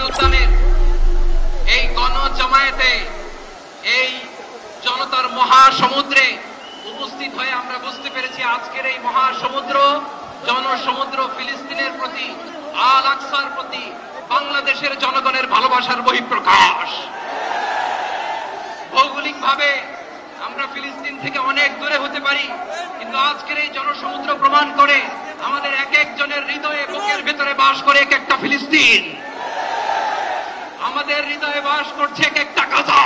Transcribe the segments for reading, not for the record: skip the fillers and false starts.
উদ্যানের এই গণজমায়েতে এই জনতার মহাসমুদ্রে উপস্থিত হয়ে আমরা বুঝতে পেরেছি আজকের এই মহাসমুদ্র জনসমুদ্র ফিলিস্তিনের প্রতি আল আকসার প্রতি বাংলাদেশের জনগণের ভালোবাসার বহিঃপ্রকাশ। ভৌগোলিকভাবে আমরা ফিলিস্তিন থেকে অনেক দূরে হতে পারি, কিন্তু আজকের এই জনসমুদ্র প্রমাণ করে আমাদের এক একজনের হৃদয়ে বুকের ভেতরে বাস করে এক একটা ফিলিস্তিন। আমাদের হৃদয়ে বাস করছে এক একটা গাজা,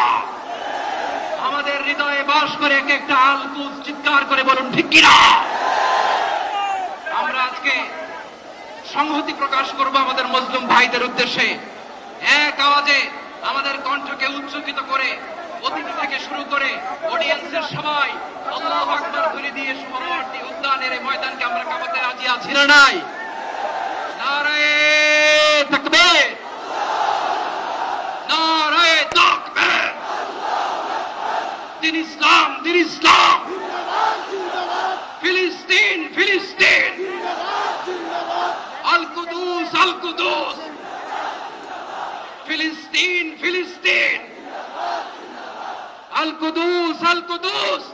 আমাদের হৃদয়ে বাস করে এক একটা আল কুদস। চিৎকার করে বলুন ঠিক কিনা? আমরা আজকে সংহতি প্রকাশ করব আমাদের মুসলিম ভাইদের উদ্দেশ্যে। এক আওয়াজে আমাদের কণ্ঠকে উচ্চকিত করে অতিথি থেকে শুরু করে অডিয়েন্সের সবাই আল্লাহু আকবার ধ্বনি দিয়ে সমাবর্তী উদ্যানের এই ময়দানকে আমরা কাঁপাতে রাজি আছি না নাই? নারায়ে তাকবীর, নারায়ে তাকবীর। দিন ইসলাম, দিন ইসলাম। ফিলিস্তিন, ফিলিস্তিন। আল কুদুস, আল কুদুস। ফিলিস্তিন, ফিলিস্তিন। আল কুদুস, আল কুদুস।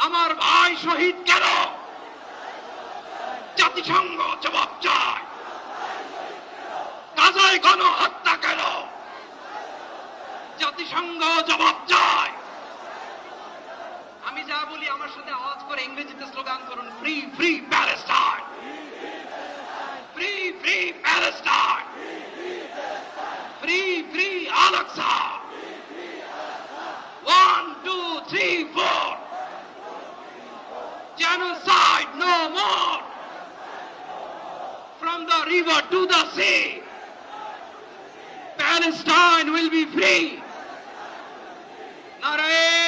আমার ভাই শহীদ কেন? জাতিসংঘ জবাব চায়। গাজায় গণহত্যা কেন? জাতিসংঘ জবাব চায়। আমি যা বলি আমার সাথে আওয়াজ করে ইংরেজিতে স্লোগান করুন, free free Palestine, free free Palestine, free free Al Aqsa. 1 2 3 4 genocide no more, from the river to the sea Palestine will be free. Naare